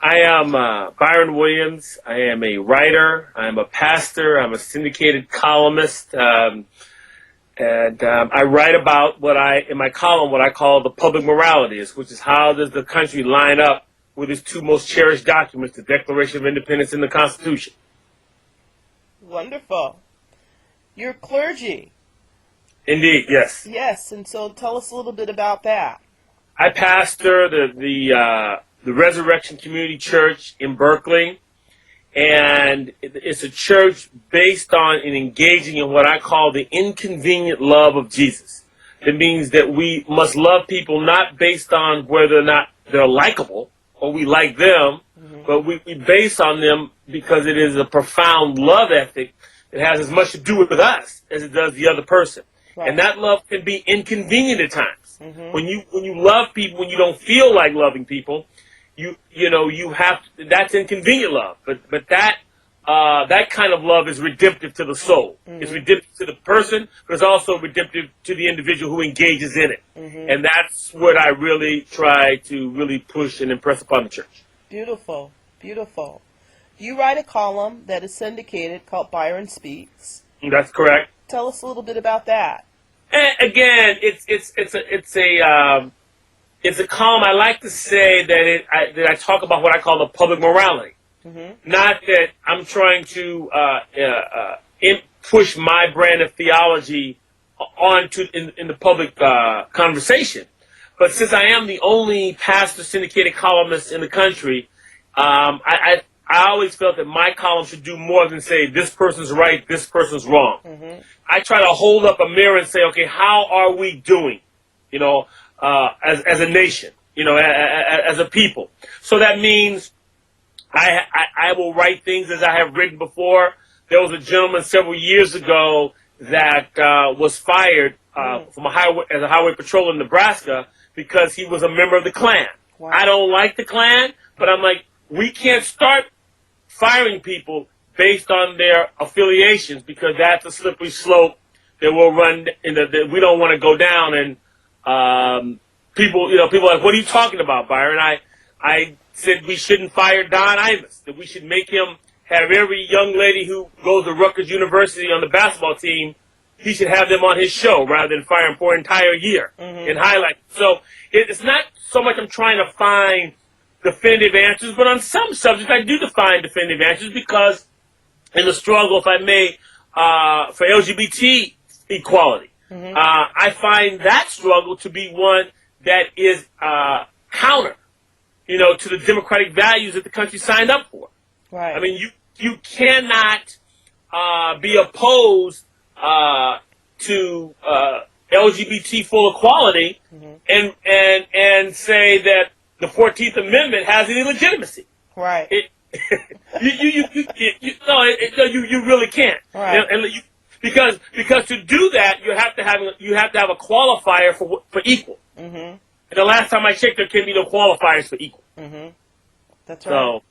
I am Byron Williams. I am a writer. I'm a pastor. I'm a syndicated columnist. I write about in my column, what I call the public moralities, which is how does the country line up with its two most cherished documents, the Declaration of Independence and the Constitution. Wonderful. You're clergy. Indeed, yes. Yes, and so tell us a little bit about that. I pastor the Resurrection Community Church in Berkeley, and it's a church based on and engaging in what I call the inconvenient love of Jesus. It means that we must love people not based on whether or not they're likable or we like them, but we base on them because it is a profound love ethic that has as much to do with us as it does the other person. Right. And that love can be inconvenient at times. When you love people, when you don't feel like loving people, you have to, that's inconvenient love. But that kind of love is redemptive to the soul. It's redemptive to the person, but it's also redemptive to the individual who engages in it. And that's what I really try to really push and impress upon the church. Beautiful, beautiful. You write a column that is syndicated called Byron Speaks. That's correct. Tell us a little bit about that. And again, it's a column. I like to say that I talk about what I call the public morality. Not that I'm trying to push my brand of theology onto in the public conversation, but since I am the only pastor syndicated columnist in the country, I always felt that my column should do more than say this person's right, this person's wrong. I try to hold up a mirror and say, okay, how are we doing? As a nation, as a people. So that means I will write things as I have written before. There was a gentleman several years ago that was fired from as a highway patrol in Nebraska because he was a member of the Klan. Wow. I don't like the Klan, but I'm like, we can't start firing people based on their affiliations because that's a slippery slope that will run that we don't want to go down. And people are like, what are you talking about, Byron? I said we shouldn't fire Don Imus, that we should make him have every young lady who goes to Rutgers University on the basketball team, he should have them on his show rather than fire him for an entire year and highlight. So it's not so much I'm trying to find definitive answers, but on some subjects I do define definitive answers because in the struggle, if I may, for LGBT equality, I find that struggle to be one that is counter, to the democratic values that the country signed up for. Right. I mean, you cannot be opposed to LGBT full equality and say that the 14th Amendment has any legitimacy. Right. You really can't. Right. And because to do that you have to have a qualifier for equal. And the last time I checked, there can be no qualifiers for equal. That's right. So,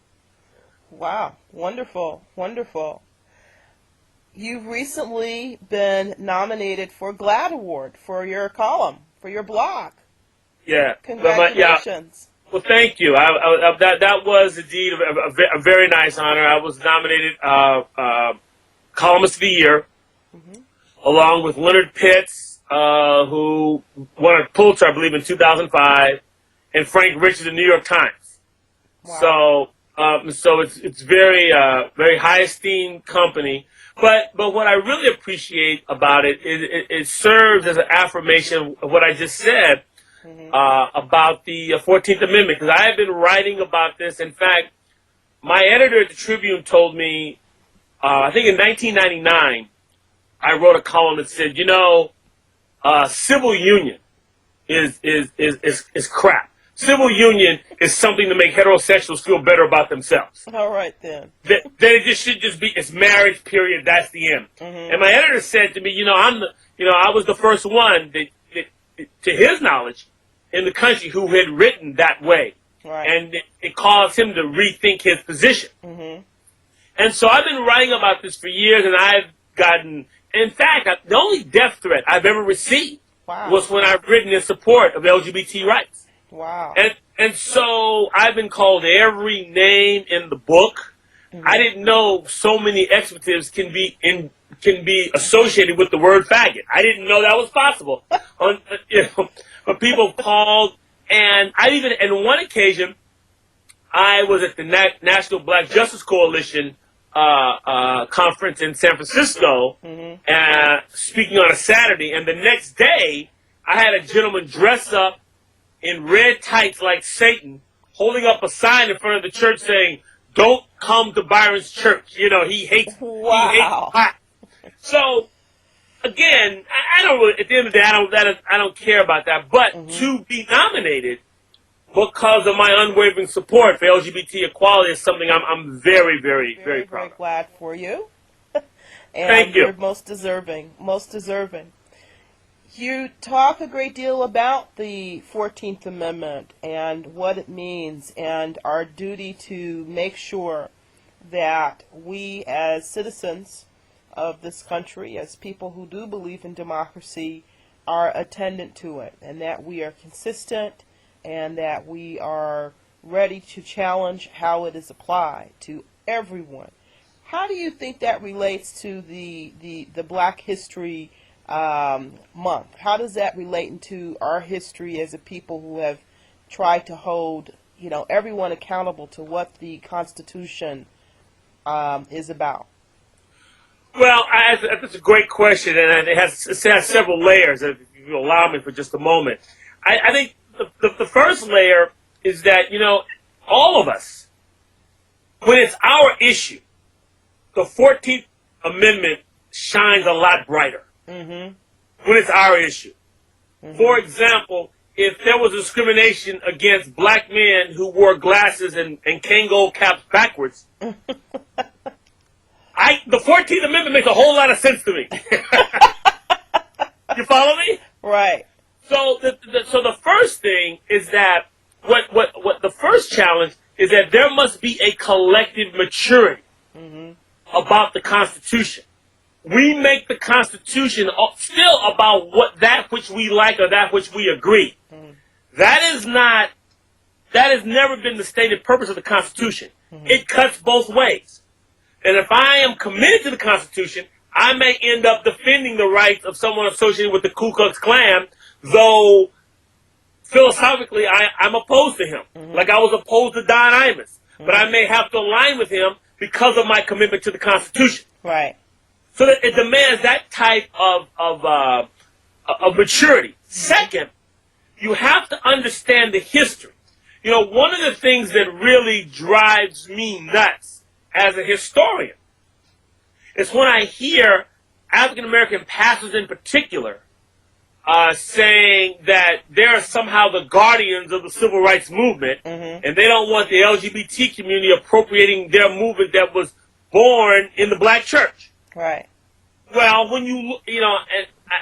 wow, wonderful, wonderful. You've recently been nominated for GLAAD Award for your column, for your blog. Yeah. Congratulations. Well, thank you. That was indeed a very nice honor. I was nominated Columnist of the Year, along with Leonard Pitts, who won a Pulitzer, I believe, in 2005, and Frank Richards of the New York Times. Wow. So it's very very high esteemed company. But what I really appreciate about it is it serves as an affirmation of what I just said. About the 14th Amendment, because I have been writing about this. In fact, my editor at the Tribune told me, I think in 1999, I wrote a column that said, civil union is crap. Civil union is something to make heterosexuals feel better about themselves. All right, then. That it should just be, it's marriage, period, that's the end. And my editor said to me, I was the first one that to his knowledge, in the country who had written that way. Right. And it caused him to rethink his position. And so I've been writing about this for years, and I've gotten, in fact, the only death threat I've ever received was when I've written in support of LGBT rights. Wow. And so I've been called every name in the book. Mm-hmm. I didn't know so many expletives can be associated with the word faggot. I didn't know that was possible. But people called, and on one occasion, I was at the National Black Justice Coalition conference in San Francisco, speaking on a Saturday, and the next day, I had a gentleman dress up in red tights like Satan, holding up a sign in front of the church saying, "Don't come to Byron's church." You know, he hates black. So, again, I don't really, at the end of the day, I don't care about that. But to be nominated because of my unwavering support for LGBT equality is something I'm very, very, very proud of. Very glad for you. And Thank you. You're most deserving. Most deserving. You talk a great deal about the 14th Amendment and what it means and our duty to make sure that we as citizens of this country, as people who do believe in democracy, are attendant to it, and that we are consistent and that we are ready to challenge how it is applied to everyone. How do you think that relates to the Black History Month? How does that relate into our history as a people who have tried to hold, everyone accountable to what the Constitution is about? Well, that's a great question, and it has several layers, if you allow me for just a moment. I think the first layer is that, all of us, when it's our issue, the 14th Amendment shines a lot brighter. When it's our issue. For example, if there was discrimination against black men who wore glasses and Kangol caps backwards, the 14th Amendment makes a whole lot of sense to me. You follow me? Right. So the first thing is that what the first challenge is that there must be a collective maturity about the Constitution. We make the Constitution still about that which we like or that which we agree. That has never been the stated purpose of the Constitution. It cuts both ways. And if I am committed to the Constitution, I may end up defending the rights of someone associated with the Ku Klux Klan, though philosophically I'm opposed to him. Like I was opposed to Don Imus. But I may have to align with him because of my commitment to the Constitution. Right. So that it demands that type of maturity. Second, you have to understand the history. One of the things that really drives me nuts as a historian is when I hear African American pastors in particular saying that they're somehow the guardians of the civil rights movement, and they don't want the LGBT community appropriating their movement that was born in the black church. Right. Well, when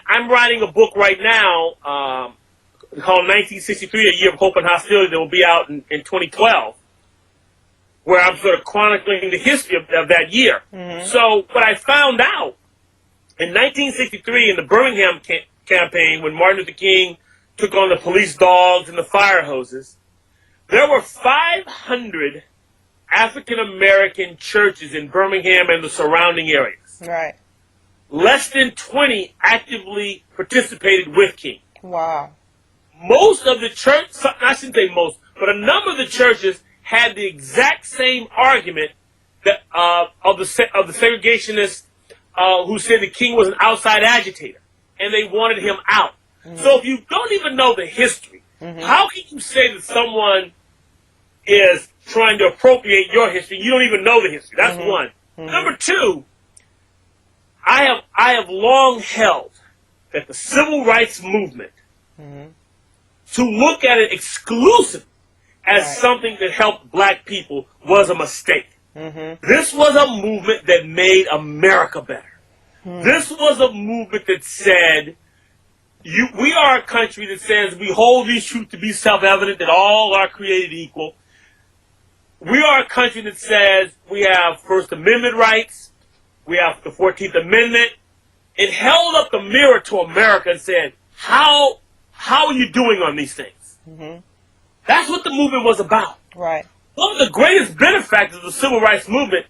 I'm writing a book right now called 1963, A Year of Hope and Hostility, that will be out in 2012, where I'm sort of chronicling the history of that year. So what I found out in 1963 in the Birmingham campaign, when Martin Luther King took on the police dogs and the fire hoses, there were 500 African American churches in Birmingham and the surrounding areas. Right. Less than 20 actively participated with King. Wow. Most of the church, I shouldn't say most, but a number of the churches had the exact same argument that of the segregationists who said the King was an outside agitator, and they wanted him out. So if you don't even know the history, how can you say that someone is trying to appropriate your history? You don't even know the history. That's one. Number two, I have long held that the civil rights movement, to look at it exclusively as something that helped black people, was a mistake. This was a movement that made America better. This was a movement that said, we are a country that says we hold these truths to be self-evident, that all are created equal. We are a country that says we have First Amendment rights. We have the 14th Amendment. It held up the mirror to America and said, how are you doing on these things? That's what the movement was about. Right. One of the greatest benefactors of the civil rights movement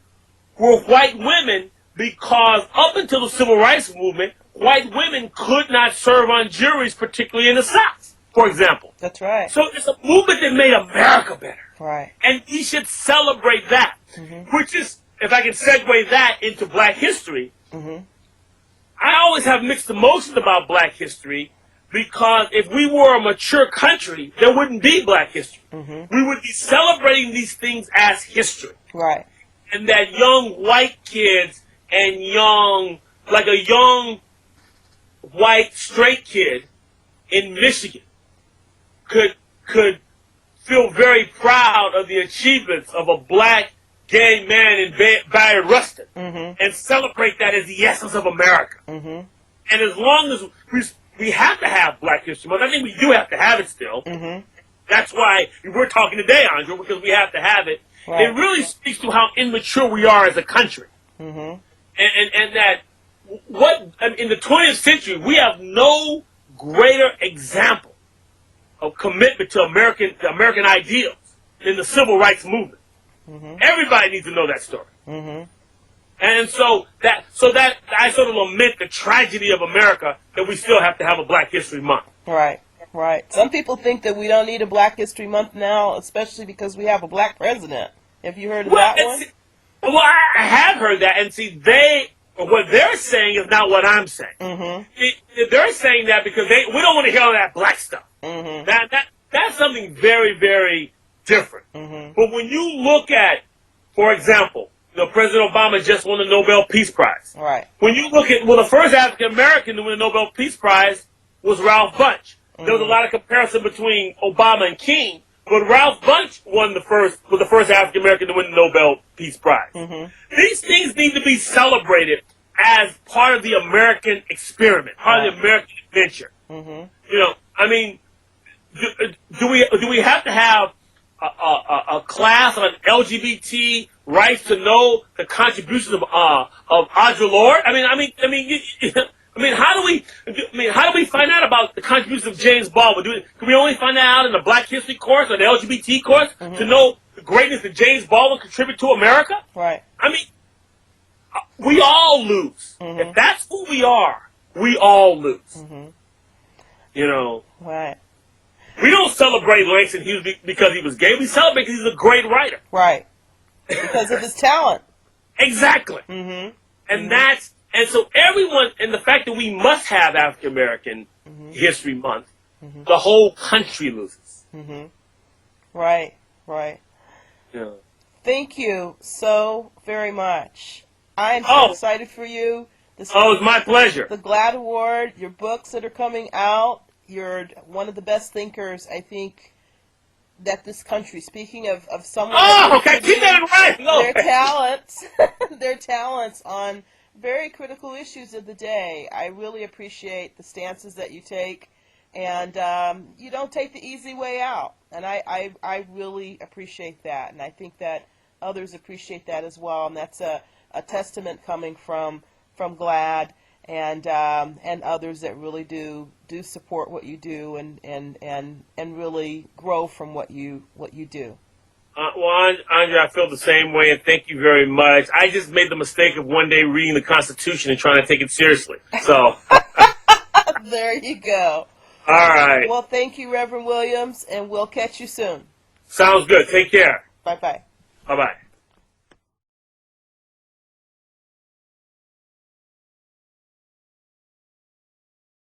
were white women, because up until the civil rights movement, white women could not serve on juries, particularly in the South, for example. That's right. So it's a movement that made America better. Right. And we should celebrate that, which is, if I can segue that into black history, I always have mixed emotions about black history, because if we were a mature country, there wouldn't be black history. We would be celebrating these things as history. Right. And that young white kids and like a young white straight kid in Michigan could feel very proud of the achievements of a black gay man in Byron Rustin and celebrate that as the essence of America. And as long as we have to have Black History Month, I think we do have to have it still. That's why we're talking today, Andrea, because we have to have it. Right. It really speaks to how immature we are as a country. And that in the 20th century, we have no greater example of commitment to American ideals than the civil rights movement. Everybody needs to know that story. And so that I sort of lament the tragedy of America that we still have to have a Black History Month. Right. Right. Some people think that we don't need a Black History Month now, especially because we have a black president. Have you heard of that one? Well, I have heard that, and see, what they're saying is not what I'm saying. They're saying that because we don't want to hear all that black stuff. That's something very, very different. But when you look at, for example, President Obama just won the Nobel Peace Prize. Right. When you look at, the first African American to win the Nobel Peace Prize was Ralph Bunche. There was a lot of comparison between Obama and King, but Ralph Bunche was the first African American to win the Nobel Peace Prize. These things need to be celebrated as part of the American experiment, part of the American adventure. I mean, do we have to have a class on LGBT rights to know the contributions of Audre Lorde? I mean, how do we find out about the contributions of James Baldwin? Can we only find that out in the Black History course or the LGBT course to know the greatness that James Baldwin contributed to America? Right. I mean, we all lose. If that's who we are, we all lose. Right. We don't celebrate Langston Hughes because he was gay. We celebrate because he's a great writer. Right. Because of his talent. Exactly. And so everyone, and the fact that we must have African American History Month, the whole country loses. Right. Right. Yeah. Thank you so very much. I am so excited for you. It's my pleasure. The GLAAD Award, your books that are coming out. You're one of the best thinkers, I think, that this country, speaking of someone... Oh, okay, keep that in mind. Their talents on very critical issues of the day. I really appreciate the stances that you take, and you don't take the easy way out. And I really appreciate that, and I think that others appreciate that as well, and that's a testament coming from GLAAD and others that really do support what you do and really grow from what you do. Well, Andrea, I feel the same way, and thank you very much. I just made the mistake of one day reading the Constitution and trying to take it seriously. So there you go. All right. Well, thank you, Reverend Williams, and we'll catch you soon. Sounds good. Take care. Bye-bye. Bye-bye.